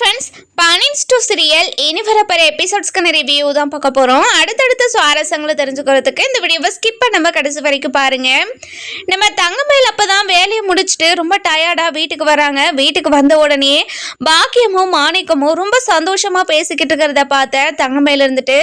Friends, பானின்ஸ் two serial இனி வரப்போற எபிசோட்ஸ்க்கான review தான் பார்க்க போகிறோம். அடுத்தடுத்த சுவாரஸ்யங்களை தெரிஞ்சுக்கிறதுக்கு இந்த வீடியோவை ஸ்கிப் பண்ணாமல் கடைசி வரைக்கும் பாருங்க. நம்ம தங்கமயில் அப்போ தான் வேலையை முடிச்சுட்டு ரொம்ப டயர்டாக வீட்டுக்கு வராங்க. வீட்டுக்கு வந்த உடனே பாக்கியமும் மாணிக்கமும் ரொம்ப சந்தோஷமாக பேசிக்கிட்டு இருக்கிறத பார்த்த தங்கமயில் இருந்துட்டு,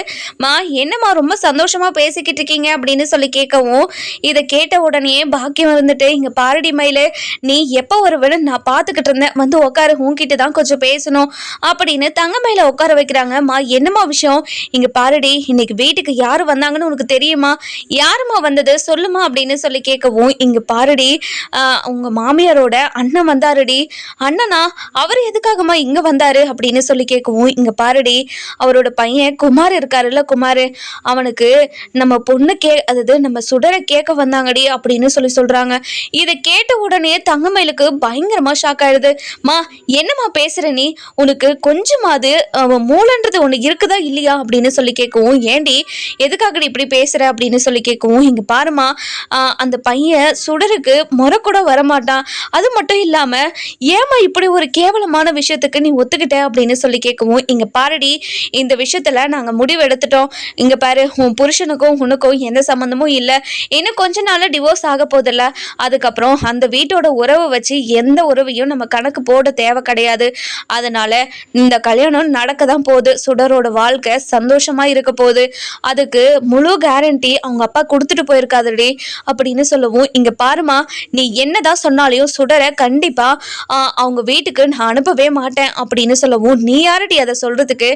மா என்னம்மா ரொம்ப சந்தோஷமாக பேசிக்கிட்டு இருக்கீங்க அப்படின்னு சொல்லி கேட்கவும், இதை கேட்ட உடனே பாக்கியம் இருந்துட்டு, இங்கே பாரடி மயில், நீ எப்போ வருவேன்னு நான் பார்த்துக்கிட்டு இருந்தேன், வந்து உட்காரு, உன்கிட்ட தான் கொஞ்சம் பேசணும் அப்படின்னு தங்கமயில உட்கார வைக்கிறாங்க. மா என்னம்மா விஷயம், இங்க பாருடி, இன்னைக்கு வீட்டுக்கு யாரு வந்தாங்கன்னு உனக்கு தெரியுமா, யாருமா வந்தது சொல்லுமா அப்படின்னு சொல்லி கேட்கவும், இங்க பாருடி, உங்க மாமியாரோட அண்ணன் வந்தாருடி. அண்ணனா, அவர் எதுக்காகமா இங்க வந்தாரு அப்படின்னு சொல்லி கேட்கவும், இங்க பாருடி, அவரோட பையன் குமார் இருக்காருல்ல, குமார், அவனுக்கு நம்ம பொண்ணு அதாவது நம்ம சுடரை கேட்க வந்தாங்கடி அப்படின்னு சொல்லி சொல்றாங்க. இதை கேட்ட உடனே தங்கமயிலுக்கு பயங்கரமா ஷாக் ஆயிடுது. மா என்னம்மா பேசுற நீ, உனக்கு கொஞ்சமாவது மூலன்றது ஒன்று இருக்குதா இல்லையா அப்படின்னு சொல்லி கேட்கவும், ஏண்டி எதுக்காக இப்படி பேசுற அப்படின்னு சொல்லி கேட்கவும், இங்க பாருமா, அந்த பையன் சுடருக்கு முறை கூட வரமாட்டான், அது மட்டும் இல்லாம ஏமா இப்படி ஒரு கேவலமான விஷயத்துக்கு நீ ஒத்துக்கிட்ட அப்படின்னு சொல்லி கேட்கவும், இங்க பாருடி, இந்த விஷயத்துல நாங்க முடிவு எடுத்துட்டோம். இங்க பாரு, உன் புருஷனுக்கும் உனக்கும் எந்த சம்மந்தமும் இல்லை, இன்னும் கொஞ்ச நாள்ல டிவோர்ஸ் ஆக போதில்ல, அதுக்கப்புறம் அந்த வீட்டோட உறவை வச்சு எந்த உறவையும் நம்ம கணக்கு போட தேவை கிடையாது. அதனால இந்த கல்யாணம் நடக்க தான் போகுது, சுடரோட வாழ்க்கை சந்தோஷமா இருக்க போகுது, அதுக்கு முழு கேரண்டி அவங்க அப்பா கொடுத்துட்டு போயிருக்காதுடி அப்படின்னு சொல்லவும், இங்க பாருமா, நீ என்னதான் சொன்னாலையும் சுடரை கண்டிப்பா அவங்க வீட்டுக்கு நான் அனுப்பவே மாட்டேன் அப்படின்னு சொல்லவும், நீ யாரடி அதை சொல்றதுக்கு,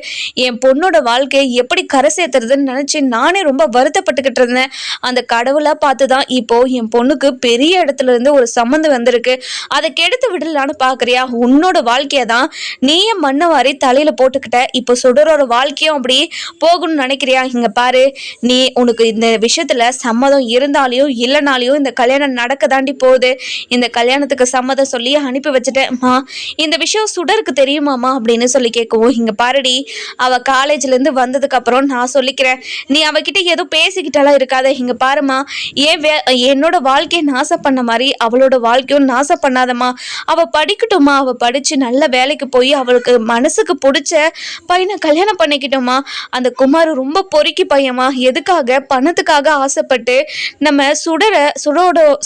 என் பொண்ணோட வாழ்க்கையை எப்படி கரை சேர்த்துறதுன்னு நினைச்சு நானே ரொம்ப வருத்தப்பட்டுக்கிட்டு இருந்தேன். அந்த கடவுளை பார்த்துதான் இப்போ என் பொண்ணுக்கு பெரிய இடத்துல இருந்து ஒரு சம்மந்தம் வந்திருக்கு, அதை கெடுத்து விடலான்னு பாக்குறியா, உன்னோட வாழ்க்கையை தான் நீயே மண்ணை வாரி தலையில போட்டுக்கிட்ட, இப்போ சுடரோட வாழ்க்கையும் அப்படி போகணும்னு நினைக்கிறியா, இங்க பாரு, நீ உனக்கு இந்த விஷயத்துல சம்மதம் இருந்தாலையும் இல்லைனாலையும் இந்த கல்யாணம் நடக்க தாண்டி போகுது, இந்த கல்யாணத்துக்கு சம்மதம் சொல்லி அனுப்பி வச்சுட்டேன்மா, இந்த விஷயம் சுடருக்கு தெரியுமாமா அப்படின்னு சொல்லி கேட்கவும், இங்க பாருடி, அவ காலேஜ்ல இருந்து வந்ததுக்கு அப்புறம் நான் சொல்லிக்கிறேன், நீ அவகிட்ட ஏதோ பேசிக்கிட்டாலாம் இருக்காத, இங்க பாருமா, என்னோட வாழ்க்கையை நாசம் பண்ண மாதிரி அவளோட வாழ்க்கையும் நாசம் பண்ணாதம்மா, அவ படிக்கட்டுமா, அவ படிச்சு நல்ல வேலைக்கு போய் அவளுக்கு மனசுக்கு பிடிச்ச பையனை கல்யாணம் பண்ணிக்கிட்டோமா, அந்த ரொம்ப பொறுக்கி பையமா, எதுக்காக பணத்துக்காக ஆசைப்பட்டு நம்ம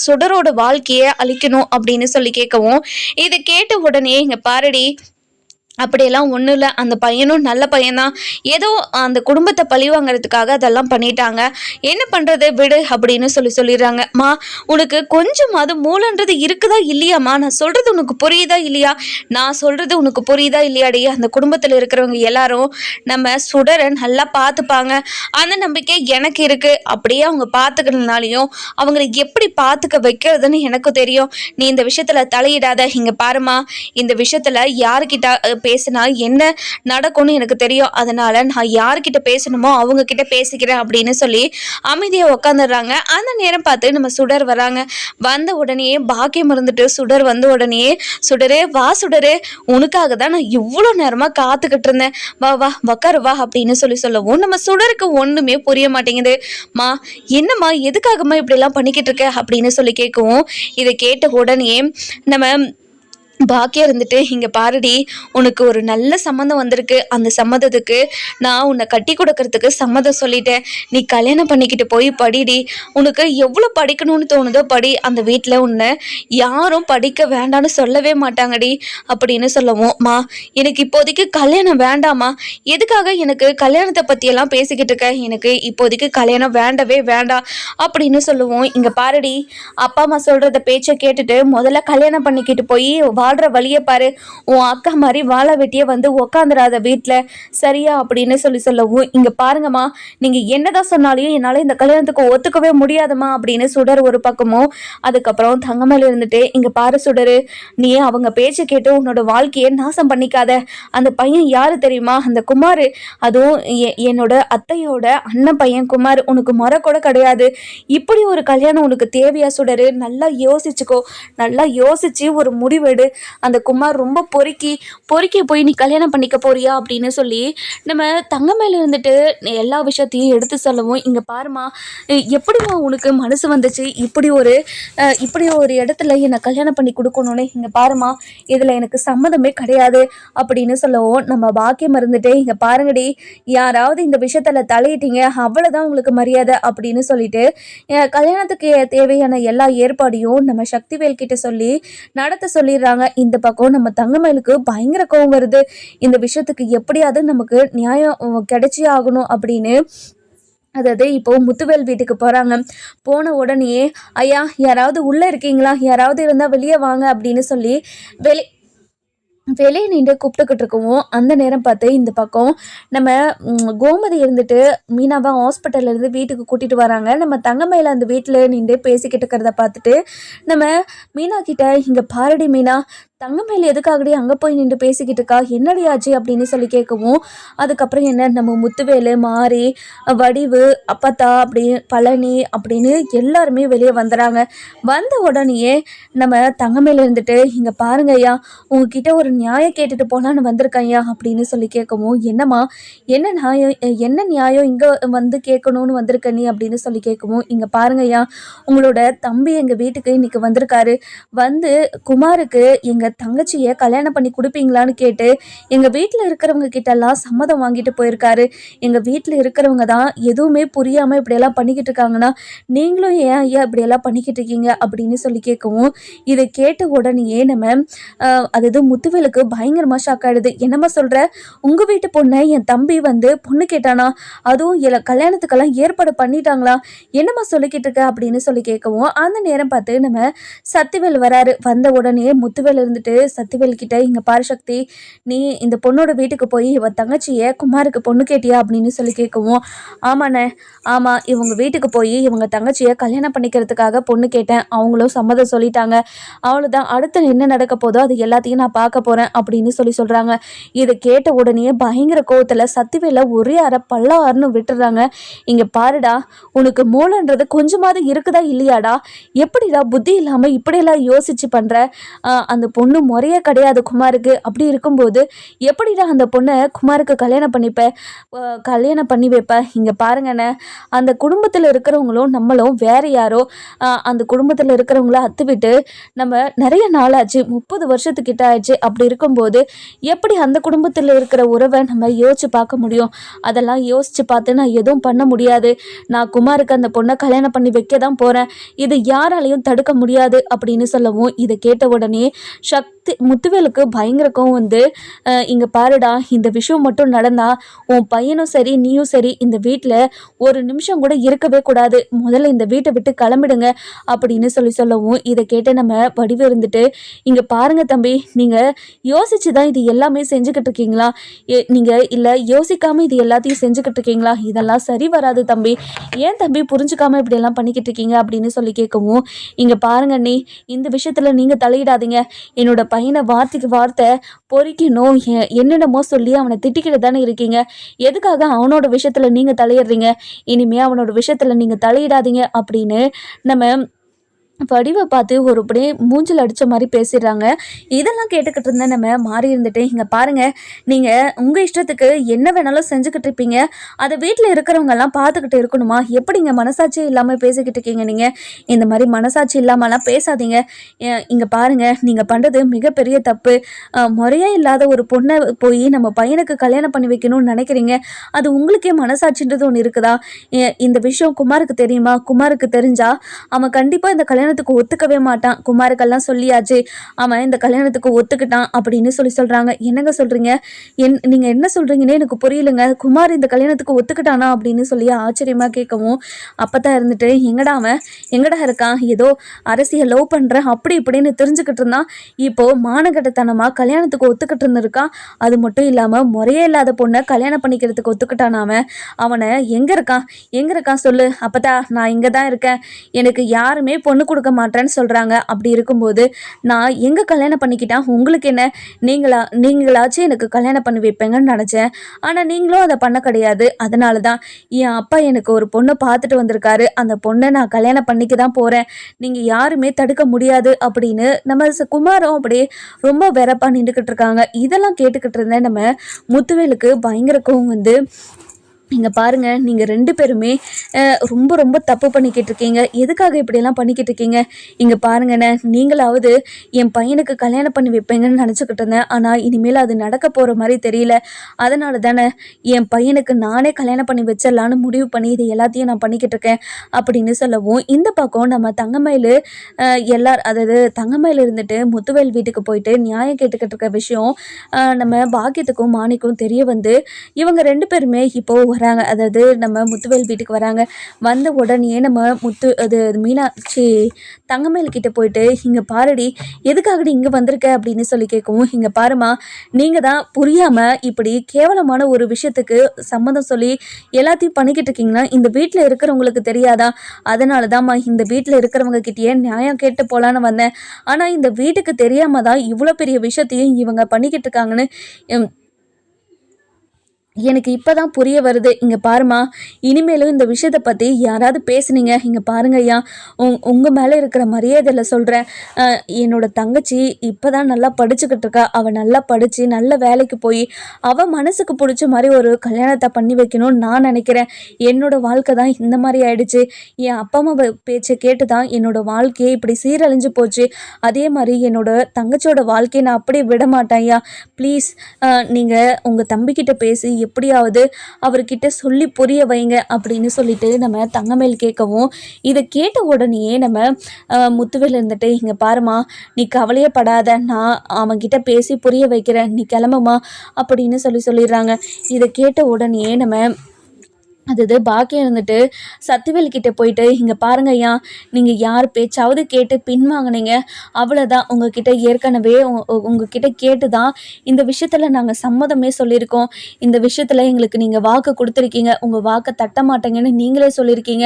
சுடரோட வாழ்க்கையை அழிக்கணும் அப்படின்னு சொல்லி கேட்கவும், இதை கேட்ட உடனே இங்க பாருடி, அப்படியெல்லாம் ஒன்றும் இல்லை, அந்த பையனும் நல்ல பையன்தான், ஏதோ அந்த குடும்பத்தை பழிவாங்கிறதுக்காக அதெல்லாம் பண்ணிட்டாங்க, என்ன பண்ணுறது விடு அப்படின்னு சொல்லிடுறாங்க. மா உனக்கு கொஞ்சமாவது மூலன்றது இருக்குதா இல்லையாம்மா, நான் சொல்கிறது உனக்கு புரியுதா இல்லையா, நான் சொல்கிறது உனக்கு புரியுதா இல்லையாடி, அந்த குடும்பத்தில் இருக்கிறவங்க எல்லாரும் நம்ம சுடரை நல்லா பார்த்துப்பாங்க, அந்த நம்பிக்கை எனக்கு இருக்குது, அப்படியே அவங்க பார்த்துக்கிறதுனாலையும் அவங்களை எப்படி பார்த்துக்க வைக்கிறதுன்னு எனக்கு தெரியும், நீ இந்த விஷயத்தில் தலையிடாத, இங்கே பாருமா, இந்த விஷயத்தில் யாருக்கிட்ட பேசினா என்ன நடக்கும்னு எனக்கு தெரியும், அதனால நான் யார்கிட்ட பேசணுமோ அவங்க கிட்ட பேசிக்கிறேன் அப்படின்னு சொல்லி அமைதியாக உட்காந்துடுறாங்க. அந்த நேரம் பார்த்து நம்ம சுடர் வராங்க. வந்த உடனே பாக்கியம் இருந்துட்டு சுடர் வந்த உடனே, சுடரே வா சுடரே, உனக்காக தான் நான் இவ்வளோ நேரமாக காத்துக்கிட்டு இருந்தேன், வா வா உக்காரு வா அப்படின்னு சொல்லவும், நம்ம சுடருக்கு ஒன்றுமே புரிய மாட்டேங்குது. மா என்னம்மா எதுக்காகம்மா இப்படிலாம் பண்ணிக்கிட்டு இருக்க அப்படின்னு சொல்லி கேட்கவும், இதை கேட்ட உடனே நம்ம பாக்கியா இருந்துட்டு, இங்கே பாருடி, உனக்கு ஒரு நல்ல சம்மந்தம் வந்திருக்கு, அந்த சம்மதத்துக்கு நான் உன்னை கட்டி கொடுக்கறதுக்கு சம்மதம் சொல்லிட்டேன், நீ கல்யாணம் பண்ணிக்கிட்டு போய் படிடி, உனக்கு எவ்வளோ படிக்கணும்னு தோணுதோ படி, அந்த வீட்டில் உன்னை யாரும் படிக்க வேண்டான்னு சொல்லவே மாட்டாங்கடி அப்படின்னு சொல்லவும், மா எனக்கு இப்போதைக்கு கல்யாணம் வேண்டாமா, எதுக்காக எனக்கு கல்யாணத்தை பற்றியெல்லாம் பேசிக்கிட்டு இருக்க, எனக்கு இப்போதைக்கு கல்யாணம் வேண்டவே வேண்டாம் அப்படின்னு சொல்லுவோம். இங்கே பாருடி, அப்பா அம்மா சொல்கிறத பேச்சை கேட்டுட்டு முதல்ல கல்யாணம் பண்ணிக்கிட்டு போய் வாழ்ற வழியை பாரு, உன் அக்கா மாதிரி வாழ வெட்டியே வந்து உக்காந்துடாத வீட்டில், சரியா அப்படின்னு சொல்லவும், இங்கே பாருங்கம்மா, நீங்கள் என்னதான் சொன்னாலையும் என்னால் இந்த கல்யாணத்துக்கு ஒத்துக்கவே முடியாதுமா அப்படின்னு சுடர் ஒரு பக்கமும், அதுக்கப்புறம் தங்கமேல இருந்துட்டு, இங்கே பாரு சுடரு, நீ அவங்க பேச்சை கேட்டு உன்னோட வாழ்க்கையை நாசம் பண்ணிக்காத, அந்த பையன் யாரு தெரியுமா, அந்த குமார், அதுவும் என்னோட அத்தையோட அண்ணன் பையன் குமார், உனக்கு முறை கூட கிடையாது, இப்படி ஒரு கல்யாணம் உனக்கு தேவையா சுடரு, நல்லா யோசிச்சுக்கோ, நல்லா யோசிச்சு ஒரு முடிவெடு, அந்த குமார் ரொம்ப பொறுக்கி பொறுக்கி போய் நீ கல்யாணம் பண்ணிக்க போறியா அப்படின்னு சொல்லி நம்ம தங்கமேல இருந்துட்டு எல்லா விஷயத்தையும் எடுத்து சொல்லவும், இங்கே பாருமா எப்படிமா உனக்கு மனசு வந்துச்சு இப்படி ஒரு இடத்துல என்னை கல்யாணம் பண்ணி கொடுக்கணும்னு, இங்கே பாருமா இதில் எனக்கு சம்மதமே கிடையாது அப்படின்னு சொல்லவும், நம்ம பாக்கியம் இருந்துட்டு இங்கே பாருங்கடி யாராவது இந்த விஷயத்தில் தலையிட்டீங்க அவ்வளோதான் உங்களுக்கு மரியாதை அப்படின்னு சொல்லிட்டு கல்யாணத்துக்கு தேவையான எல்லா ஏற்பாடையும் நம்ம சக்திவேல் கிட்ட சொல்லி நடத்த சொல்லிடுறாங்க. இந்த பக்கம் நம்ம தங்கமேலுக்கு பயங்கர கோவம் வருது. இந்த விஷயத்துக்கு எப்படியாவது நமக்கு நியாயம் கிடைச்சே ஆகணும் அப்படின்னு. அதாவது இப்போ முத்துவேல் வீட்டுக்கு போகிறாங்க. போன உடனே ஐயா யாராவது உள்ளே இருக்கீங்களா, யாராவது இருந்தால் வெளியே வாங்க அப்படின்னு சொல்லி வெளியே நின்று கூப்பிட்டுக்கிட்டு இருக்கவும், அந்த நேரம் பார்த்து இந்த பக்கம் நம்ம கோமதி இருந்துட்டு மீனாவை ஹாஸ்பிட்டல்லேருந்து வீட்டுக்கு கூட்டிகிட்டு வராங்க. நம்ம தங்கமேல அந்த வீட்டில் நின்று பேசிக்கிட்டு இருக்கிறத பார்த்துட்டு நம்ம மீனா கிட்ட, இங்கே பாரடி மீனா, தங்கமேல எதுக்காகடி அங்கே போய் நின்று பேசிக்கிட்டு இருக்கா, என்னடி ஆச்சு அப்படின்னு சொல்லி கேட்கவும், அதுக்கப்புறம் என்ன நம்ம முத்துவேலு, மாரி, வடிவு, அப்பத்தா, அப்படி பழனி அப்படின்னு எல்லாருமே வெளியே வந்துடுறாங்க. வந்த உடனேயே நம்ம தங்கமேல இருந்துட்டு, இங்கே பாருங்க ஐயா உங்ககிட்ட ஒரு நியாயம் கேட்டுட்டு போகலான்னு வந்திருக்கேன் ஐயா அப்படின்னு சொல்லி கேட்கவும், என்னம்மா என்ன நியாயம், என்ன நியாயம் இங்கே வந்து கேட்கணும்னு வந்திருக்க நீ அப்படின்னு சொல்லி கேட்கவும், இங்கே பாருங்க ஐயா உங்களோட தம்பி எங்கள் வீட்டுக்கு இன்னைக்கு வந்திருக்காரு. வந்து குமாருக்கு எங்கள் தங்கச்சியை கல்யாணம் பண்ணி கொடுப்பீங்களான்னு கேட்டு எங்கள் வீட்டில் இருக்கிறவங்க கிட்டெல்லாம் சம்மதம் வாங்கிட்டு போயிருக்காரு. எங்கள் வீட்டில் இருக்கிறவங்க தான் எதுவுமே புரியாமல் இப்படியெல்லாம் பண்ணிக்கிட்டு இருக்காங்கன்னா நீங்களும் ஏன் ஐயா இப்படியெல்லாம் பண்ணிக்கிட்டு இருக்கீங்க அப்படின்னு சொல்லி கேட்கவும், இதை கேட்ட உடனேயே நம்ம அது முத்துவேலுக்கு பயங்கரமாக ஷாக் ஆகிடுது. என்னம்மா சொல்கிற, உங்கள் வீட்டு பொண்ணை என் தம்பி வந்து பொண்ணு கேட்டானா, அதுவும் கல்யாணத்துக்கெல்லாம் ஏற்பாடு பண்ணிட்டாங்களா, என்னம்மா சொல்லிக்கிட்டு இருக்க அப்படின்னு சொல்லி கேட்கவும், அந்த நேரம் பார்த்து நம்ம சக்திவேல் வராரு. வந்த உடனே முத்துவேல் இருந்துட்டு சக்திவேல் கிட்ட, இங்க பாரு சக்தி, நீ இந்த பொண்ணோட வீட்டுக்கு போய் இவ தங்கச்சிய குமாருக்கு பொண்ணு கேட்டியா அப்படின்னு சொல்லி கேட்கவும், ஆமாண்ணே ஆமா இவங்க வீட்டுக்கு போய் இவங்க தங்கச்சியை கல்யாணம் பண்ணிக்கிறதுக்காக பொண்ணு கேட்டேன், அவங்களும் சம்மதம் சொல்லிட்டாங்க, அவ்வளோதான், அடுத்து என்ன நடக்க போதோ அது எல்லாத்தையும் நான் பார்க்க போறேன் அப்படின்னு சொல்றாங்க. இதை கேட்ட உடனே பயங்கர கோவத்துல சக்திவேல ஒரே அரை பல்லாருன்னு விட்டுறாங்க. இங்க பாருடா உனக்கு மூலன்றது கொஞ்சமாவது இருக்குதா இல்லையாடா, எப்படிடா புத்தி இல்லாம இப்படியெல்லாம் யோசிச்சு பண்ற, அந்த பொண்ணு முறையே கிடையாது குமாருக்கு, அப்படி இருக்கும்போது எப்படிடா அந்த பொண்ணை குமாருக்கு கல்யாணம் பண்ணி வைப்ப. இங்கே பாருங்கண்ணே, அந்த குடும்பத்தில் இருக்கிறவங்களும் நம்மளும் வேற யாரோ, அந்த குடும்பத்தில் இருக்கிறவங்கள அத்துவிட்டு நம்ம நிறைய நாளாச்சு, 30 வருஷத்துக்கிட்ட ஆயிடுச்சு. அப்படி இருக்கும்போது எப்படி அந்த குடும்பத்தில் இருக்கிற உறவை நம்ம யோசிச்சு பார்க்க முடியும், அதெல்லாம் யோசிச்சு பார்த்து நான் எதுவும் பண்ண முடியாது, நான் குமாருக்கு அந்த பொண்ணை கல்யாணம் பண்ணி வைக்க தான் போகிறேன், இது யாராலையும் தடுக்க முடியாது அப்படின்னு சொல்லவும், இதை கேட்ட உடனே முத்துவேலுக்கு பயங்கர கோவம் வந்து, இங்க பாருடா இந்த விஷயம் மட்டும் நடந்தா உன் பையனும் சரி நீயும் சரி இந்த வீட்டில் ஒரு நிமிஷம் கூட இருக்கவே கூடாது, முதல்ல இந்த வீட்டை விட்டு கிளம்பிடுங்க அப்படின்னு சொல்லவும், இதை கேட்டு நம்ம வடிவு இருந்துட்டு, இங்க பாருங்க தம்பி, நீங்க யோசிச்சு தான் இது எல்லாமே செஞ்சுக்கிட்டு இருக்கீங்களா, நீங்க இல்லை யோசிக்காம இது எல்லாத்தையும் செஞ்சுக்கிட்டு இருக்கீங்களா, இதெல்லாம் சரி வராது தம்பி, ஏன் தம்பி புரிஞ்சுக்காம இப்படி எல்லாம் பண்ணிக்கிட்டு இருக்கீங்க அப்படின்னு சொல்லி கேட்கவும், இங்க பாருங்க நீ இந்த விஷயத்துல நீங்க தலையிடாதீங்க, என்னோட பையனை வார்த்தைக்கு வார்த்தை பொறிக்கணும் என்னென்னமோ சொல்லி அவனை திட்டிக்கிட்டு தானே இருக்கீங்க, எதுக்காக அவனோட விஷயத்துல நீங்க தலையிடுறீங்க, இனிமே அவனோட விஷயத்துல நீங்க தலையிடாதீங்க அப்படின்னு நம்ம வடிவை பார்த்து ஒரு அப்படியே மூஞ்சில் அடித்த மாதிரி பேசிடுறாங்க. இதெல்லாம் கேட்டுக்கிட்டு இருந்தேன் நம்ம மாறி இருந்துட்டு, இங்கே பாருங்கள் நீங்கள் உங்கள் இஷ்டத்துக்கு என்ன வேணாலும் செஞ்சுக்கிட்டு இருப்பீங்க, அதை வீட்டில் இருக்கிறவங்கெல்லாம் பார்த்துக்கிட்டு இருக்கணுமா, எப்படிங்க மனசாட்சி இல்லாமல் பேசிக்கிட்டு இருக்கீங்க, நீங்கள் இந்த மாதிரி மனசாட்சி இல்லாமலாம் பேசாதீங்க, இங்கே பாருங்கள் நீங்கள் பண்ணுறது மிகப்பெரிய தப்பு, முறையே இல்லாத ஒரு பொண்ணை போய் நம்ம பையனுக்கு கல்யாணம் பண்ணி வைக்கணும்னு நினைக்கிறீங்க, அது உங்களுக்கே மனசாட்சின்றது ஒன்று இருக்குதா, இந்த விஷயம் குமாருக்கு தெரியுமா, குமாருக்கு தெரிஞ்சா அவன் கண்டிப்பாக இந்த கல்யாணத்துக்கு ஒத்துக்கவே மாட்டான், குமாருக்கெல்லாம் சொல்லியாச்சு அவன் இந்த கல்யாணத்துக்கு ஒத்துக்கிட்டான் அப்படின்னு சொல்றாங்க. என்னங்க சொல்றீங்க, நீங்க என்ன சொல்றீங்கன்னு எனக்கு புரியலங்க, குமார் இந்த கல்யாணத்துக்கு ஒத்துக்கிட்டானா அப்படின்னு சொல்லி ஆச்சரியமா கேட்கவும், அப்பதான் இருந்துட்டு அவன் எங்கடா இருக்கான், ஏதோ அரசியல் லவ் பண்றேன் அப்படி இப்படின்னு தெரிஞ்சுக்கிட்டு இருந்தான், இப்போ மானகட்டத்தனமா கல்யாணத்துக்கு ஒத்துக்கிட்டு இருந்திருக்கான், அது மட்டும் இல்லாம முறையே இல்லாத பொண்ணை கல்யாணம் பண்ணிக்கிறதுக்கு ஒத்துக்கிட்டான், அவனை எங்க இருக்கான் சொல்லு, அப்பதான் நான் இங்க தான் இருக்கேன், எனக்கு யாருமே பொண்ணு கொடுக்க மாட்டேன்னு சொல்கிறாங்க. அப்படி இருக்கும்போது நான் எங்கே கல்யாணம் பண்ணிக்கிட்டா உங்களுக்கு என்ன? நீங்களாச்சும் எனக்கு கல்யாணம் பண்ணி வைப்பேங்கன்னு நினச்சேன். ஆனால் நீங்களும் அதை பண்ண கிடையாது. அதனால தான் என் அப்பா எனக்கு ஒரு பொண்ணை பார்த்துட்டு வந்திருக்காரு. அந்த பொண்ணை நான் கல்யாணம் பண்ணிக்க தான் போகிறேன். நீங்கள் யாருமே தடுக்க முடியாது அப்படின்னு நம்ம குமாரம் அப்படியே ரொம்ப வெறப்பாக நின்றுக்கிட்டு இருக்காங்க. இதெல்லாம் கேட்டுக்கிட்டு இருந்தேன் நம்ம முத்துவேலுக்கு பயங்கர கோவம் வந்து, இங்கே பாருங்கள், நீங்கள் 2 பேருமே ரொம்ப ரொம்ப தப்பு பண்ணிக்கிட்டு இருக்கீங்க. எதுக்காக இப்படியெல்லாம் பண்ணிக்கிட்டு இருக்கீங்க? இங்கே பாருங்கண்ணே, நீங்களாவது என் பையனுக்கு கல்யாணம் பண்ணி வைப்பீங்கன்னு நினச்சிக்கிட்டு இருந்தேன். ஆனால் இனிமேல் அது நடக்க போகிற மாதிரி தெரியல. அதனால தானே என் பையனுக்கு நானே கல்யாணம் பண்ணி வச்சிடலான்னு முடிவு பண்ணி இது எல்லாத்தையும் நான் பண்ணிக்கிட்டு இருக்கேன் அப்படின்னு சொல்லவும், இந்த பக்கம் நம்ம தங்கமயில் அதாவது தங்கமயில் இருந்துட்டு முத்துவேல் வீட்டுக்கு போயிட்டு நியாயம் கேட்டுக்கிட்டு இருக்க விஷயம் நம்ம பாக்கியத்துக்கும் மாணிக்கும் தெரிய வந்து இவங்க 2 பேருமே இப்போது வராங்க. அதாவது நம்ம முத்துவேல் வீட்டுக்கு வராங்க. வந்த உடனே நம்ம மீனாட்சி தங்கமயில் கிட்ட போயிட்டு, இங்கே பாருடி, எதுக்காகடி இங்கே வந்திருக்க அப்படின்னு சொல்லி கேட்கவும், இங்கே பாருமா, நீங்கள் தான் புரியாமல் இப்படி கேவலமான ஒரு விஷயத்துக்கு சம்மதம் சொல்லி எல்லாத்தையும் பண்ணிக்கிட்டு இருக்கீங்கன்னா இந்த வீட்டில் இருக்கிறவங்களுக்கு தெரியாதா? அதனால தான்மா இந்த வீட்டில் இருக்கிறவங்க கிட்டேயே நியாயம் கேட்டு போகலான்னு வந்தேன். ஆனால் இந்த வீட்டுக்கு தெரியாமல் தான் இவ்வளோ பெரிய விஷயத்தையும் இவங்க பண்ணிக்கிட்டு இருக்காங்கன்னு எனக்கு இப்போ தான் புரிய வருது. இங்கே பாருமா, இனிமேலும் இந்த விஷயத்தை பற்றி யாராவது பேசுனீங்க, இங்கே பாருங்க ஐயா, உங்கள் மேலே இருக்கிற மரியாதையில் சொல்கிறேன். என்னோடய தங்கச்சி இப்போ தான் நல்லா படிச்சுக்கிட்டு இருக்கா. அவள் நல்லா படித்து நல்ல வேலைக்கு போய் அவள் மனசுக்கு பிடிச்ச மாதிரி ஒரு கல்யாணத்தை பண்ணி வைக்கணும்னு நான் நினைக்கிறேன். என்னோடய வாழ்க்கை தான் இந்த மாதிரி ஆயிடுச்சு. என் அப்பா அம்மா பேச்சை கேட்டு தான் என்னோடய வாழ்க்கையே இப்படி சீரழிஞ்சு போச்சு. அதே மாதிரி என்னோடய தங்கச்சியோட வாழ்க்கையை நான் அப்படியே விட மாட்டேன் ஐயா. ப்ளீஸ் நீங்கள் உங்கள் தம்பிக்கிட்ட பேசி எப்படியாவது அவர்கிட்ட சொல்லி புரிய வைங்க அப்படின்னு சொல்லிட்டு நம்ம தங்கமேல் கேட்கவும், இதை கேட்ட உடனேயே நம்ம முத்துவேல் இருந்துட்டு, இங்கே பாருமா, நீ கவலையே படாத, நான் அவன்கிட்ட பேசி புரிய வைக்கிறேன், நீ கிளம்புமா அப்படின்னு சொல்லிடுறாங்க. இதை கேட்ட உடனே நம்ம பாக்கியம் இருந்துட்டு சத்திவேல் கிட்டே போயிட்டு, இங்கே பாருங்க ஐயா, நீங்கள் யார் பேச்சாவது கேட்டு பின்வாங்கினீங்க, அவ்வளோதான். உங்ககிட்ட ஏற்கனவே உங்ககிட்ட கேட்டு தான் இந்த விஷயத்தில் நாங்கள் சம்மதமே சொல்லியிருக்கோம். இந்த விஷயத்தில் எங்களுக்கு நீங்கள் வாக்கு கொடுத்துருக்கீங்க. உங்கள் வாக்கை தட்ட மாட்டேங்கன்னு நீங்களே சொல்லியிருக்கீங்க.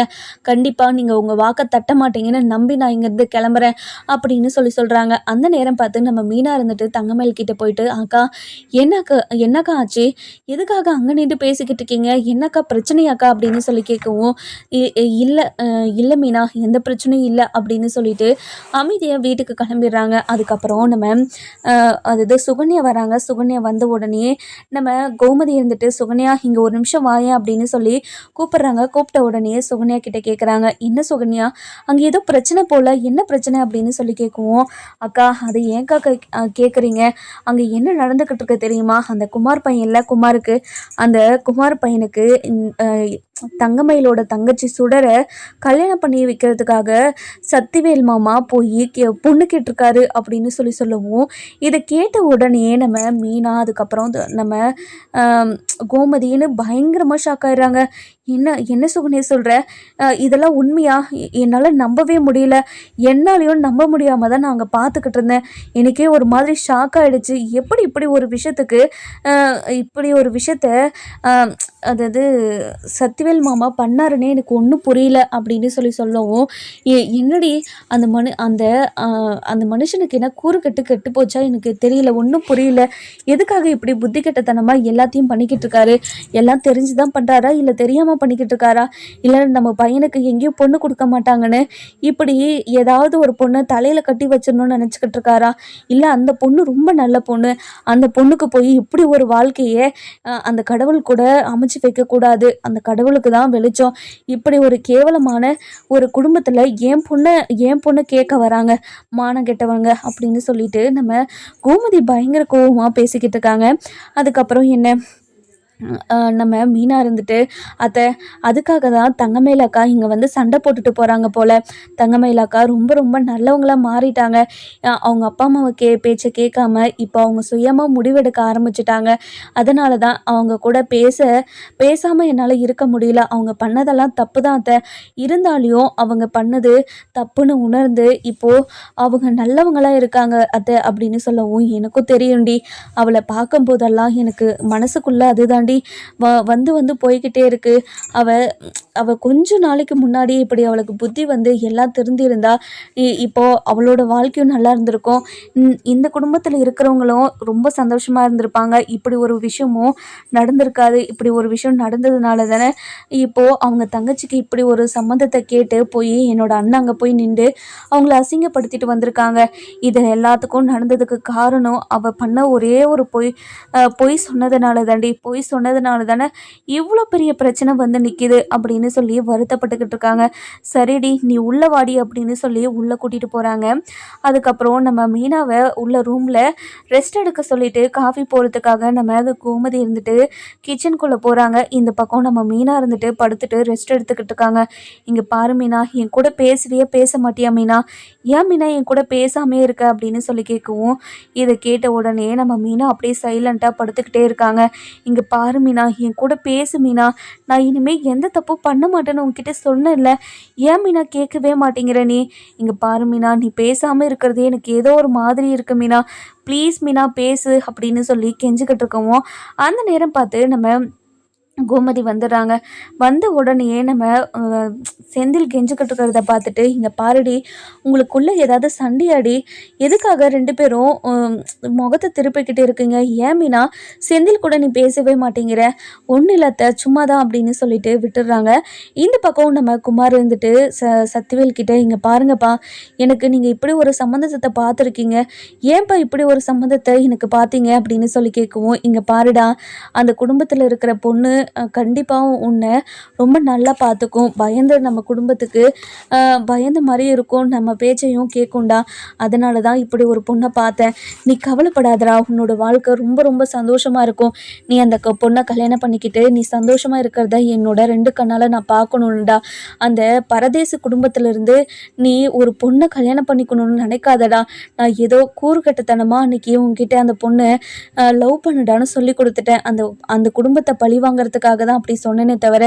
கண்டிப்பாக நீங்கள் உங்கள் வாக்கை தட்ட மாட்டேங்கன்னு நம்பி நான் இங்கேருந்து கிளம்புறேன் அப்படின்னு சொல்கிறாங்க. அந்த நேரம் பார்த்து நம்ம மீனா இருந்துட்டு தங்கமேல் கிட்டே போயிட்டு, அக்கா என்னக்கா ஆச்சு? எதுக்காக அங்கே நின்று பேசிக்கிட்டு இருக்கீங்க? என்னக்கா பிரச்சனையா அக்கா அப்படின்னு சொல்லி கேட்கவும், இல்லை மீனா, எந்த பிரச்சனையும் இல்லை அப்படின்னு சொல்லிட்டு அமைதியாக வீட்டுக்கு கிளம்பிடுறாங்க. அதுக்கப்புறம் நம்ம சுகன்யா வராங்க. சுகன்யா வந்த உடனே நம்ம கோமதி இருந்துட்டு, சுகன்யா இங்கே ஒரு நிமிஷம் வாயேன் அப்படின்னு சொல்லி கூப்பிட்றாங்க. கூப்பிட்ட உடனே சுகன்யா கிட்ட கேட்குறாங்க, என்ன சுகன்யா, அங்கே ஏதோ பிரச்சனை போல், என்ன பிரச்சனை அப்படின்னு சொல்லி கேட்குவோம். அக்கா, அது ஏன்க்கா கேட்குறீங்க? அங்கே என்ன நடந்துக்கிட்டு இருக்கு தெரியுமா? அந்த குமார் பையன்ல குமாருக்கு, அந்த குமார் பையனுக்கு தங்கமயிலோட தங்கச்சி சுடரை கல்யாணம் பண்ணி வைக்கிறதுக்காக சத்திவேல் மாமா போய் பொண்ணு கேட்டிருக்காரு அப்படின்னு சொல்லவும், இதை கேட்ட உடனே நம்ம மீனா அதுக்கப்புறம் நம்ம கோமதின்னு பயங்கரமாக ஷாக் ஆயிடுறாங்க. என்ன சுகனே சொல்கிற? இதெல்லாம் உண்மையா? என்னால் நம்பவே முடியல. என்னாலையும் நம்ப முடியாமல் தான் நான் அங்கே பார்த்துக்கிட்டு இருந்தேன். எனக்கே ஒரு மாதிரி ஷாக் ஆகிடுச்சு. எப்படி இப்படி ஒரு விஷயத்த அதாவது சத்திவேல் மாமா பண்ணாருன்னே எனக்கு ஒன்றும் புரியல அப்படின்னு சொல்லவும், என்னடி அந்த மனுஷனுக்கு என்ன கூறு கெட்டு போச்சா? எனக்கு தெரியல, ஒன்றும் புரியல. எதுக்காக இப்படி புத்தி கெட்டத்தனமாக எல்லாத்தையும் பண்ணிக்கிட்டு இருக்காரு? எல்லாம் தெரிஞ்சு தான் பண்ணுறாரா, இல்லை தெரியாமல் பண்ணிக்கிட்டு இருக்காரா? இல்லை நம்ம பையனுக்கு எங்கேயும் பொண்ணு கொடுக்க மாட்டாங்கன்னு இப்படி ஏதாவது ஒரு பொண்ணை தலையில் கட்டி வச்சிடணும்னு நினச்சிக்கிட்டு இருக்காரா? இல்லை அந்த பொண்ணு ரொம்ப நல்ல பொண்ணு, அந்த பொண்ணுக்கு போய் இப்படி ஒரு வாழ்க்கையை அந்த கடவுள் கூட அமைச்சு வைக்கக்கூடாது, அந்த கடவுளுக்கு தான் வெளிச்சம். இப்படி ஒரு கேவலமான ஒரு குடும்பத்தில் என் பொண்ணை கேட்க வராங்க மானம் கெட்டவங்க அப்படின்னு சொல்லிட்டு நம்ம கோமதி பயங்கர கோவமாக பேசிக்கிட்டு இருக்காங்க. அதுக்கப்புறம் என்ன, நம்ம மீனா இருந்துட்டு, அதுக்காக தான் தங்கமயிலக்கா இங்கே வந்து சண்டை போட்டுட்டு போகிறாங்க போல். தங்கமயிலக்கா ரொம்ப ரொம்ப நல்லவங்களாக மாறிட்டாங்க. அவங்க அப்பா அம்மாவை பேச்சை கேட்காம இப்போ அவங்க சுயமாக முடிவெடுக்க ஆரம்பிச்சிட்டாங்க. அதனால தான் அவங்க கூட பேசாமல் என்னால் இருக்க முடியல. அவங்க பண்ணதெல்லாம் தப்பு தான் இருந்தாலையும் அவங்க பண்ணது தப்புன்னு உணர்ந்து இப்போது அவங்க நல்லவங்களாக இருக்காங்க அப்படின்னு சொல்லவும், எனக்கும் தெரியும்டி, அவளை பார்க்கும்போதெல்லாம் எனக்கு மனசுக்குள்ளே அதுதாண்டி தாண்டி வந்து வந்து போய்கிட்டே இருக்கு. அவ அவ கொஞ்ச நாளைக்கு முன்னாடி இப்படி அவளுக்கு புத்தி வந்து எல்லாம் திருந்திருந்தா இப்போ அவளோட வாழ்க்கையும் நல்லா இருந்திருக்கும். இந்த குடும்பத்தில் இருக்கிறவங்களும் ரொம்ப சந்தோஷமா இருந்திருப்பாங்க. இப்படி ஒரு விஷயமும் நடந்திருக்காது. இப்படி ஒரு விஷயம் நடந்ததுனால தானே இப்போ அவங்க தங்கச்சிக்கு இப்படி ஒரு சம்மந்தத்தை கேட்டு போய் என்னோட அண்ணன் அங்கே போய் நின்று அவங்கள அசிங்கப்படுத்திட்டு வந்திருக்காங்க. இது எல்லாத்துக்கும் நடந்ததுக்கு காரணம் அவ பண்ண ஒரே ஒரு பொய் சொன்னதுனால தானே இவ்வளோ பெரிய பிரச்சனை வந்து நிற்கிது அப்படின்னு சொல்லி வருத்தப்பட்டுக்கிட்டு இருக்காங்க. சரிடி நீ உள்ள வாடி அப்படின்னு சொல்லி உள்ளே கூட்டிகிட்டு போகிறாங்க. அதுக்கப்புறம் நம்ம மீனாவை உள்ள ரூமில் ரெஸ்ட் எடுக்க சொல்லிட்டு காஃபி போகிறதுக்காக நம்ம கோமதி இருந்துட்டு கிச்சனுக்குள்ளே போகிறாங்க. இந்த பக்கம் நம்ம மீனா இருந்துட்டு படுத்துட்டு ரெஸ்ட் எடுத்துக்கிட்டு இருக்காங்க. இங்கே பாரு மீனா, என் கூட பேசுறியே பேச மாட்டியா மீனா, ஏன் மீனா என் கூட பேசாமே இருக்க அப்படின்னு சொல்லி கேட்கவும், இதை கேட்ட உடனே நம்ம மீனா அப்படியே சைலண்ட்டாக படுத்துக்கிட்டே இருக்காங்க. இங்கே பாரு மீனா, என் கூட பேசு மீனா, நான் இனிமேல் எந்த தப்பும் பண்ண மாட்டேன்னு உங்ககிட்ட சொன்னேன்ல, ஏன் மீனா கேட்கவே மாட்டேங்கிற நீ? இங்கே பாரு மீனா, நீ பேசாமல் இருக்கிறதே எனக்கு ஏதோ ஒரு மாதிரி இருக்கு மீனா, ப்ளீஸ் மீனா பேசு அப்படின்னு சொல்லி கெஞ்சிக்கிட்டு இருக்கவும், அந்த நேரம் பார்த்து நம்ம கோமதி வந்துடுறாங்க. வந்த உடனேயே நம்ம செந்தில் கெஞ்சிக்கிட்டு இருக்கிறத பார்த்துட்டு, இங்கே பாருடி உங்களுக்குள்ளே ஏதாவது சண்டையாடி, எதுக்காக 2 பேரும் முகத்தை திருப்பிக்கிட்டே இருக்கீங்க? ஏன் மீனா செந்தில் கூட நீ பேசவே மாட்டேங்கிற? ஒன்றும் இல்லாத சும்மா தான் அப்படின்னு சொல்லிட்டு விட்டுடுறாங்க. இந்த பக்கம் நம்ம குமார் இருந்துட்டு சக்திவேல் கிட்ட, இங்கே பாருங்கப்பா, எனக்கு நீங்கள் இப்படி ஒரு சம்மந்தத்தை பார்த்துருக்கீங்க, ஏன்ப்பா இப்படி ஒரு சம்மந்தத்தை எனக்கு பார்த்தீங்க அப்படின்னு சொல்லி கேட்கவும், இங்கே பாருடா, அந்த குடும்பத்தில் இருக்கிற பொண்ணு கண்டிப்பாக உன்னை ரொம்ப நல்லா பார்த்துக்கும், பயந்து நம்ம குடும்பத்துக்கு பயந்த மாதிரி இருக்கும், நம்ம பேச்சையும் கேட்கும்டா, அதனால தான் இப்படி ஒரு பொண்ணை பார்த்தேன், நீ கவலைப்படாதடா, உன்னோட வாழ்க்கை ரொம்ப ரொம்ப சந்தோஷமாக இருக்கும், நீ அந்த பொண்ணை கல்யாணம் பண்ணிக்கிட்டு நீ சந்தோஷமாக இருக்கிறத என்னோட 2 கண்ணால் நான் பார்க்கணும்டா, அந்த பரதேச குடும்பத்திலேருந்து நீ ஒரு பொண்ணை கல்யாணம் பண்ணிக்கணும்னு நினைக்காதடா, நான் ஏதோ கூறுகட்டத்தனமாக அன்றைக்கி உங்ககிட்ட அந்த பொண்ணை லவ் பண்ணுடான்னு சொல்லி கொடுத்துட்டேன், அந்த குடும்பத்தை பழி வாங்கிறதுக்காக தான் அப்படி சொன்னேனே தவிர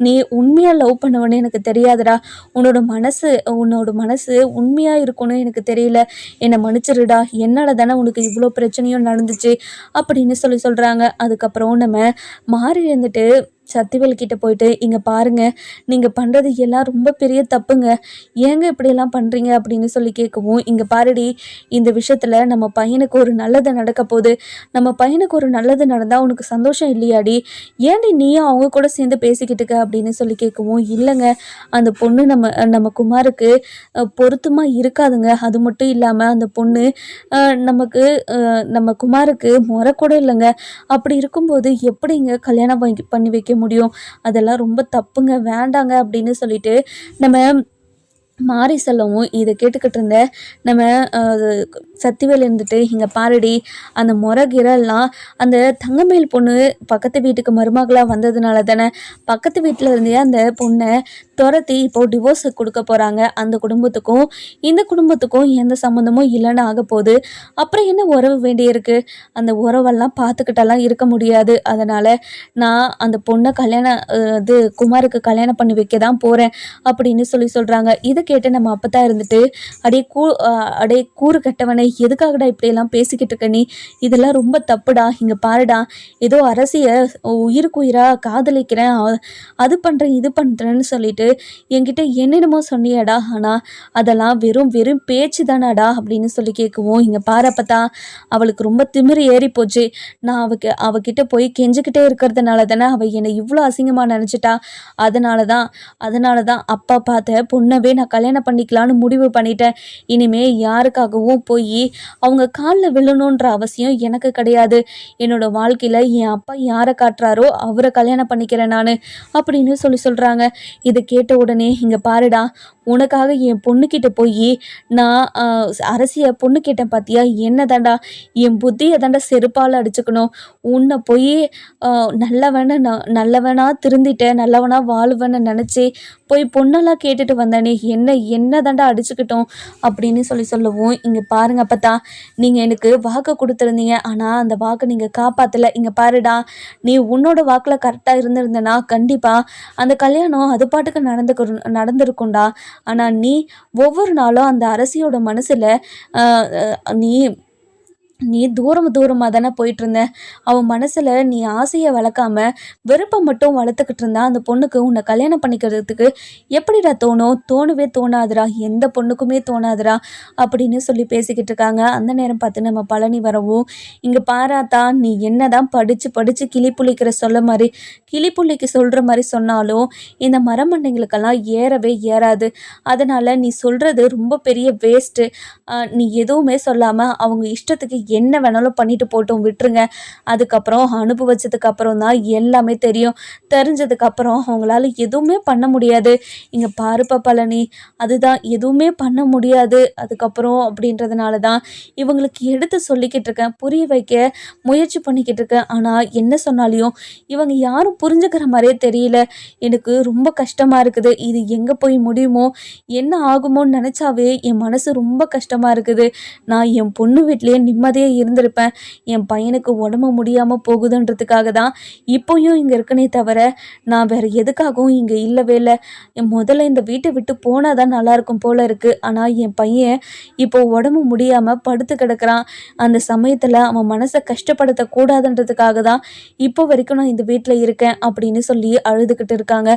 நீ உண்மையாக லவ் பண்ணுவன்னு எனக்கு தெரியாதுடா, உன்னோட மனசு உண்மையாக இருக்கும்னு எனக்கு தெரியல, என்னை மன்னிச்சிருடா, என்னால் தானே உனக்கு இவ்வளோ பிரச்சனையும் நடந்துச்சு அப்படின்னு சொல்கிறாங்க. அதுக்கப்புறம் நம்ம மாறி இருந்துட்டு சக்திவேல் கிட்ட போயிட்டு, இங்கே பாருங்க, நீங்கள் பண்ணுறது எல்லாம் ரொம்ப பெரிய தப்புங்க, ஏங்க இப்படியெல்லாம் பண்ணுறீங்க அப்படின்னு சொல்லி கேட்கவும், இங்கே பாருடி, இந்த விஷயத்தில் நம்ம பையனுக்கு ஒரு நல்லது நடக்க போகுது, நம்ம பையனுக்கு ஒரு நல்லது நடந்தால் உனக்கு சந்தோஷம் இல்லையாடி, ஏன்டி நீயும் அவங்க கூட சேர்ந்து பேசிக்கிட்டுக்க அப்படின்னு சொல்லி கேட்கவும், இல்லைங்க, அந்த பொண்ணு நம்ம குமாருக்கு பொருத்தமாக இருக்காதுங்க, அது மட்டும் இல்லாமல் அந்த பொண்ணு நம்ம குமாருக்கு முறை கூட இல்லைங்க, அப்படி இருக்கும்போது எப்படிங்க கல்யாணம் பண்ணி வைக்க முடியும், அதெல்லாம் ரொம்ப தப்புங்க, வேண்டாங்க அப்படின்னு சொல்லிட்டு நம்ம மாறி சொல்லவும், இதை கேட்டுக்கிட்டு இருந்த நம்ம சக்திவேல் இருந்துட்டு, இங்கே பாருடி, அந்த முறகிரெல்லாம் அந்த தங்கமேல் பொண்ணு பக்கத்து வீட்டுக்கு மருமகளாக வந்ததுனால தானே, பக்கத்து வீட்டில் இருந்தே அந்த பொண்ணை துரத்தி இப்போது டிவோர்ஸ் கொடுக்க போகிறாங்க, அந்த குடும்பத்துக்கும் இந்த குடும்பத்துக்கும் எந்த சம்மந்தமும் இல்லைன்னு ஆக போகுது, அப்புறம் என்ன உறவு வேண்டியிருக்கு, அந்த உறவெல்லாம் பார்த்துக்கிட்டெல்லாம் இருக்க முடியாது, அதனால் நான் அந்த பொண்ணை குமாருக்கு கல்யாணம் பண்ணி வைக்க தான் போகிறேன் அப்படின்னு சொல்கிறாங்க. இதை கேட்டு நம்ம அப்போ இருந்துட்டு, அடே கூறு கட்டவனை, எதுக்காகடா இப்படியெல்லாம் பேசிக்கிட்டு இருக்க நீ, இதெல்லாம் ரொம்ப தப்புடா, இங்கே பாருடா, ஏதோ அரசியை உயிருக்கு உயிராக காதலிக்கிறேன், அது பண்ணுறேன் இது பண்ணுறேன்னு சொல்லிட்டு என்கிட்ட என்னென்னமோ சொன்னியாடா, ஆனால் அதெல்லாம் வெறும் பேச்சு தானாடா அப்படின்னு சொல்லி கேட்குவோம், இங்கே பாரப்பத்தா அவளுக்கு ரொம்ப திமிரு ஏறி போச்சு, நான் அவகிட்ட போய் கெஞ்சிக்கிட்டே இருக்கிறதுனால தானே அவள் என்னை இவ்வளோ அசிங்கமாக நினச்சிட்டா, அதனால தான் அப்பா பார்த்த பொண்ணவே நான் கல்யாணம் பண்ணிக்கலான்னு முடிவு பண்ணிட்டேன், இனிமே யாருக்காகவும் போய் அவங்க காலில் விழணுன்ற அவசியம் எனக்கு கிடையாது, என்னோட வாழ்க்கையில் என் அப்பா யாரை காட்டுறாரோ அவரை கல்யாணம் பண்ணிக்கிறேன் நான் அப்படின்னு சொல்கிறாங்க. இதை கேட்ட உடனே, இங்கே பாருடா, உனக்காக என் பொண்ணுக்கிட்ட போய் நான் அரசியை பொண்ணு கேட்டேன் பார்த்தியா, என்ன தாண்டா என் புத்தியை தாண்டா செருப்பால் அடிச்சுக்கணும், உன்னை போய் நல்லவனா திருந்திட்டேன், நல்லவனா வாழுவேன்னு நினச்சி போய் பொண்ணெல்லாம் கேட்டுட்டு வந்தானே, என்ன தாண்டா அடிச்சுக்கிட்டோம் அப்படின்னு சொல்லவும், இங்கே பாருங்க அப்பத்தா, நீங்கள் எனக்கு வாக்கு கொடுத்துருந்தீங்க, ஆனால் அந்த வாக்கை நீங்கள் காப்பாற்றலை, இங்கே பாருடா, நீ உன்னோட வாக்கில் கரெக்டாக இருந்திருந்தேன்னா கண்டிப்பாக அந்த கல்யாணம் அது பாட்டுக்கு நடந்திருக்கும்டா, ஆனால் நீ ஒவ்வொரு நாளும் அந்த அரசியோட மனசில் நீ நீ தூரமாக தானே போயிட்டு இருந்த. அவன் மனசில் நீ ஆசையை வளர்க்காம வெறுப்பை மட்டும் வளர்த்துக்கிட்டு இருந்தா அந்த பொண்ணுக்கு உன்னை கல்யாணம் பண்ணிக்கிறதுக்கு எப்படிடா தோணும்? தோணவே தோணாதுடா, எந்த பொண்ணுக்குமே தோணாதுடா அப்படின்னு சொல்லி பேசிக்கிட்டு இருக்காங்க. அந்த நேரம் பார்த்து நம்ம பழனி வரவும், இங்கே பாராத்தா நீ என்னதான் படித்து படித்து கிளிப்புள்ளிக்கிற கிளிப்புள்ளிக்கு சொல்கிற மாதிரி சொன்னாலும் இந்த மரமண்டைங்களுக்கெல்லாம் ஏறவே ஏறாது. அதனால் நீ சொல்கிறது ரொம்ப பெரிய வேஸ்ட்டு. நீ எதுவுமே சொல்லாமல் அவங்க இஷ்டத்துக்கு என்ன வேணாலும் பண்ணிட்டு போட்டும், விட்டுருங்க. அதுக்கப்புறம் அனுபவிச்சதுக்கப்புறம் தான் எல்லாமே தெரியும். தெரிஞ்சதுக்கப்புறம் அவங்களால எதுவுமே பண்ண முடியாது. இங்கே பாருப்பா பழனி, அதுதான் எதுவுமே பண்ண முடியாது அதுக்கப்புறம் அப்படின்றதுனால தான் இவங்களுக்கு எடுத்து சொல்லிக்கிட்டு இருக்கேன், புரிய வைக்க முயற்சி பண்ணிக்கிட்டு இருக்கேன். ஆனால் என்ன சொன்னாலையும் இவங்க யாரும் புரிஞ்சுக்கிற மாதிரியே தெரியல. எனக்கு ரொம்ப கஷ்டமாக இருக்குது. இது எங்கே போய் முடியுமோ, என்ன ஆகுமோன்னு நினச்சாவே என் மனசு ரொம்ப கஷ்டமாக இருக்குது. நான் என் பொண்ணு வீட்லேயே நிம்மதியாக இருந்திருப்பேன். என் பையனுக்கு உடம்பு முடியாமல் போகுதுன்றதுக்காக தான் இப்போயும் இங்கே இருக்கனே தவிர நான் வேறு எதுக்காகவும் இங்கே இல்லவே இல்லை. முதல்ல இந்த வீட்டை விட்டு போனால் தான் நல்லாயிருக்கும் போல இருக்குது. ஆனால் என் பையன் இப்போ உடம்பு முடியாமல் படுத்து கிடக்கிறான். அந்த சமயத்தில் அவன் மனசை கஷ்டப்படுத்தக்கூடாதுன்றதுக்காக தான் இப்போ வரைக்கும் நான் இந்த வீட்டில் இருக்கேன் அப்படின்னு சொல்லி அழுதுகிட்டு இருக்காங்க.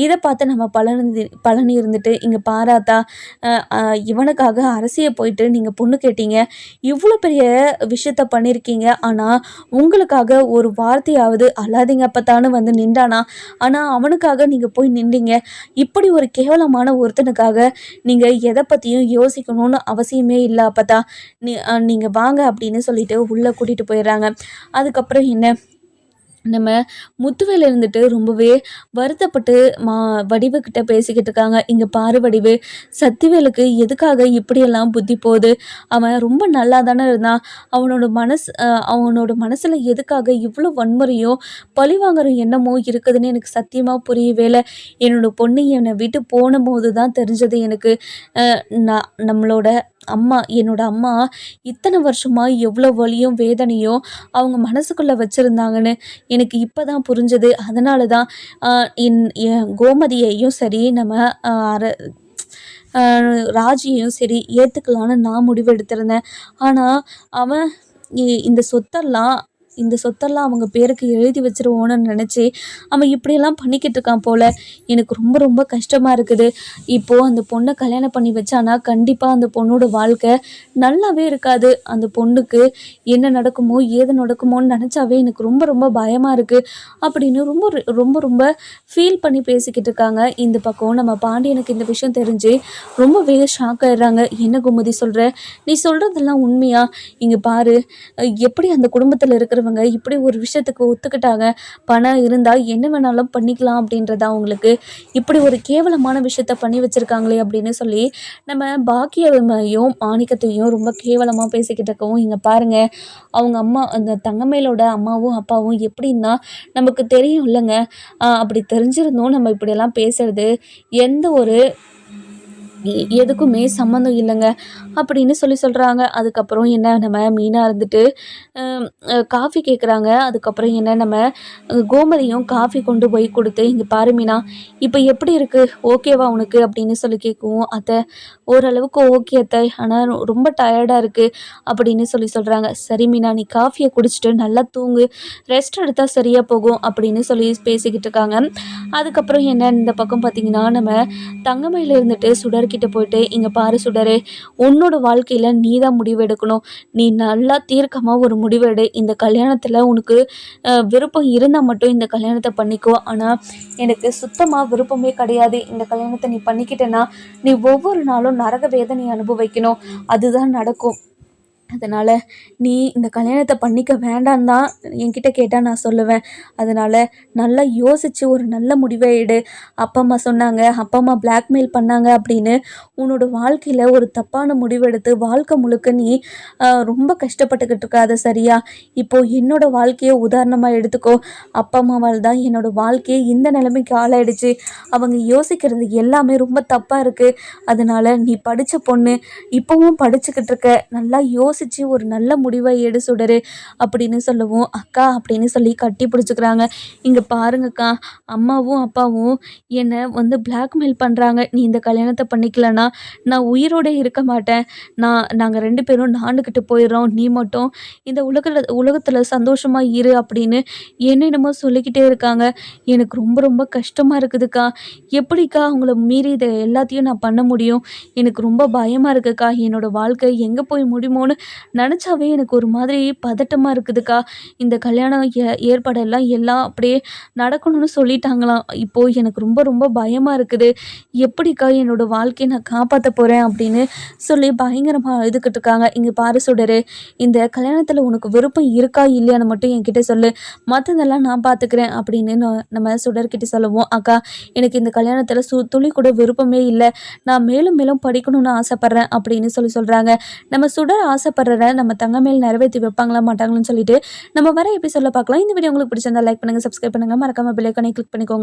இதை பார்த்து நம்ம பழனி இருந்துட்டு, இங்கே பாராத்தா இவனுக்காக அரசியை போயிட்டு நீங்கள் பொண்ணு கேட்டீங்க, இவ்வளோ பெரிய விஷயத்த பண்ணியிருக்கீங்க. ஆனால் உங்களுக்காக ஒரு வார்த்தையாவது அல்லாதீங்க அப்பத்தானு வந்து நின்றானா? ஆனால் அவனுக்காக நீங்கள் போய் நின்றீங்க. இப்படி ஒரு கேவலமான ஒருத்தனுக்காக நீங்கள் எதை பற்றியும் யோசிக்கணும்னு அவசியமே இல்லை அப்பத்தா. நீங்கள் வாங்க அப்படின்னு சொல்லிட்டு உள்ளே கூட்டிகிட்டு போயிடுறாங்க. அதுக்கப்புறம் என்ன, நம்ம முத்துவேல் இருந்துட்டு ரொம்பவே வருத்தப்பட்டு வடிவுக்கிட்ட பேசிக்கிட்டு இருக்காங்க. இங்கே பாரு வடிவு, சக்திவேலுக்கு எதுக்காக இப்படியெல்லாம் புத்தி போகுது? அவன் ரொம்ப நல்லா தானே இருந்தான். அவனோட மனசில் எதுக்காக இவ்வளோ வன்முறையும் பழிவாங்கிற எண்ணமோ இருக்குதுன்னு எனக்கு சத்தியமாக புரியவே இல்லை. என்னோடய பொண்ணு என்னை விட்டு போன போது தான் தெரிஞ்சது எனக்கு. என்னோட அம்மா இத்தனை வருஷமாக எவ்வளோ வலியும் வேதனையும் அவங்க மனசுக்குள்ளே வச்சுருந்தாங்கன்னு எனக்கு இப்போ தான் புரிஞ்சது. அதனால தான் என் கோமதியையும் சரி நம்ம ராஜியையும் சரி ஏற்றுக்கலான்னு நான் முடிவு எடுத்திருந்தேன். ஆனால் அவன் இந்த சொத்தெல்லாம் அவங்க பேருக்கு எழுதி வச்சிருவோன்னு நினச்சி அவன் இப்படியெல்லாம் பண்ணிக்கிட்டு இருக்கான் போல். எனக்கு ரொம்ப ரொம்ப கஷ்டமாக இருக்குது. இப்போது அந்த பொண்ணை கல்யாணம் பண்ணி வச்சானா கண்டிப்பாக அந்த பொண்ணோட வாழ்க்கை நல்லாவே இருக்காது. அந்த பொண்ணுக்கு என்ன நடக்குமோ ஏது நடக்குமோன்னு நினச்சாவே எனக்கு ரொம்ப ரொம்ப பயமாக இருக்குது அப்படின்னு ரொம்ப ரொம்ப ரொம்ப ஃபீல் பண்ணி பேசிக்கிட்டு இருக்காங்க. இந்த பக்கம் நம்ம பாண்டியனுக்கு இந்த விஷயம் தெரிஞ்சு ரொம்பவே ஷாக் ஆயிடுறாங்க. என்ன குமுதி சொல்கிற? நீ சொல்கிறதெல்லாம் உண்மையா? இங்கே பாரு, எப்படி அந்த குடும்பத்தில் இருக்கிறவங்க இப்படி ஒரு விஷயத்துக்கு ஒத்துக்கிட்டாங்க. பணம் இருந்தால் என்ன வேணாலும் பண்ணிக்கலாம் அப்படின்றதா அவங்களுக்கு இப்படி ஒரு கேவலமான விஷயத்த பண்ணி வச்சுருக்காங்களே அப்படின்னு சொல்லி நம்ம பாக்கியமையும் மாணிக்கத்தையும் ரொம்ப கேவலமாக பேசிக்கிட்டு இருக்கவும், இங்கே பாருங்கள், அவங்க அம்மா அந்த தங்கமேலோட அம்மாவும் அப்பாவும் எப்படின்னா நமக்கு தெரியும் இல்லைங்க. அப்படி தெரிஞ்சிருந்தோம் நம்ம இப்படியெல்லாம் பேசுறது எந்த ஒரு எதுக்குமே சம்மந்தம் இல்லைங்க அப்படின்னு சொல்கிறாங்க. அதுக்கப்புறம் என்ன, நம்ம மீனாக இருந்துட்டு காஃபி கேட்குறாங்க. அதுக்கப்புறம் என்ன, நம்ம கோமதியும் காஃபி கொண்டு போய் கொடுத்து, இங்கே பாரு மீனா, இப்போ எப்படி இருக்குது, ஓகேவா உனக்கு அப்படின்னு சொல்லி கேட்கவும், அத்தை ஓரளவுக்கு ஓகே அத்தை, ஆனால் ரொம்ப டயர்டாக இருக்குது அப்படின்னு சொல்கிறாங்க. சரி மீனா, நீ காஃபியை குடிச்சிட்டு நல்லா தூங்கு, ரெஸ்ட் எடுத்தால் சரியாக போகும் அப்படின்னு சொல்லி பேசிக்கிட்டு இருக்காங்க. அதுக்கப்புறம் என்ன, இந்த பக்கம் பார்த்திங்கன்னா நம்ம தங்கமயில இருந்துட்டு சுடர்கிட்ட போயிட்டு, இங்கே பாரு சுடரே, உன்னோட வாழ்க்கையில் நீ தான் முடிவு எடுக்கணும். நீ நல்லா தீர்க்கமாக ஒரு முடிவெடு. இந்த கல்யாணத்தில் உனக்கு விருப்பம் இருந்தால் மட்டும் இந்த கல்யாணத்தை பண்ணிக்கோ. ஆனால் எனக்கு சுத்தமாக விருப்பமே கிடையாது. இந்த கல்யாணத்தை நீ பண்ணிக்கிட்டேன்னா நீ ஒவ்வொரு நாளும் நரக வேதனை அனுபவிக்கணும். அதுதான் நடக்கும். அதனால் நீ இந்த கல்யாணத்தை பண்ணிக்க வேண்டான்னு தான் என்கிட்ட கேட்டால் நான் சொல்லுவேன். அதனால் நல்லா யோசித்து ஒரு நல்ல முடிவை எடு. அப்பா அம்மா சொன்னாங்க, அப்பா அம்மா பிளாக்மெயில் பண்ணாங்க அப்படின்னு உன்னோட வாழ்க்கையில் ஒரு தப்பான முடிவெடுத்து வாழ்க்கை முழுக்க நீ ரொம்ப கஷ்டப்பட்டுக்கிட்டு இருக்காத சரியா? இப்போது என்னோடய வாழ்க்கையை உதாரணமாக எடுத்துக்கோ. அப்பா அம்மாவால் தான் என்னோடய வாழ்க்கையை இந்த நிலைமைக்கு ஆளாயிடுச்சு. அவங்க யோசிக்கிறது எல்லாமே ரொம்ப தப்பாக இருக்குது. அதனால் நீ படித்த பொண்ணு, இப்போவும் படிச்சுக்கிட்டு இருக்க, நல்லா யோசித்து ஒரு நல்ல முடிவை எடு சுடரு அப்படின்னு சொல்லவும், அக்கா அப்படின்னு சொல்லி கட்டி பிடிச்சிக்கிறாங்க. இங்கே பாருங்கக்கா, அம்மாவும் அப்பாவும் என்னை வந்து பிளாக்மெயில் பண்ணுறாங்க. நீ இந்த கல்யாணத்தை பண்ணிக்கலனா நான் உயிரோட இருக்க மாட்டேன். நாங்கள் 2 பேரும் நாண்டுக்கிட்டு போயிடுறோம். நீ மட்டும் இந்த உலகத்தில் சந்தோஷமாக இரு அப்படின்னு என்னென்னமோ சொல்லிக்கிட்டே இருக்காங்க. எனக்கு ரொம்ப ரொம்ப கஷ்டமாக இருக்குதுக்கா. எப்படிக்கா அவங்கள மீறி இதை எல்லாத்தையும் நான் பண்ண முடியும்? எனக்கு ரொம்ப பயமாக இருக்குக்கா. என்னோடய வாழ்க்கை எங்கே போய் முடியுமோன்னு நினச்சாவே எனக்கு ஒரு மாதிரி பதட்டமாக இருக்குதுக்கா. இந்த கல்யாணம் ஏற்பாடெல்லாம் எல்லாம் அப்படியே நடக்கணும்னு சொல்லிட்டாங்களாம். இப்போது எனக்கு ரொம்ப ரொம்ப பயமாக இருக்குது. எப்படிக்கா என்னோடய வாழ்க்கையை நான் காப்பாற்ற போகிறேன் அப்படின்னு சொல்லி பயங்கரமாக அழுதுகிட்டு இருக்காங்க. இங்கே பாரு சுடரு, இந்த கல்யாணத்தில் உனக்கு விருப்பம் இருக்கா இல்லையான்னு மட்டும் என்கிட்ட சொல்லு, மற்றதெல்லாம் நான் பார்த்துக்கிறேன் அப்படின்னு நம்ம சுடர்கிட்ட சொல்லுவோம். அக்கா, எனக்கு இந்த கல்யாணத்தில் துளி கூட விருப்பமே இல்லை. நான் மேலும் மேலும் படிக்கணும்னு ஆசைப்பட்றேன் அப்படின்னு சொல்கிறாங்க. நம்ம சுடர் ஆசைப்படுறத நம்ம தங்கமேல் நிறைவேற்றி வைப்பாங்களா மாட்டாங்களான்னு சொல்லிட்டு நம்ம வர எபிசோடில் பார்க்கலாம். இந்த வீடியோ உங்களுக்கு பிடிச்சிருந்தா லைக் பண்ணுங்கள், சப்ஸ்கிரைப் பண்ணுங்கள், மறக்காம பெல் ஐகானை கிளிக் பண்ணிக்கோங்க.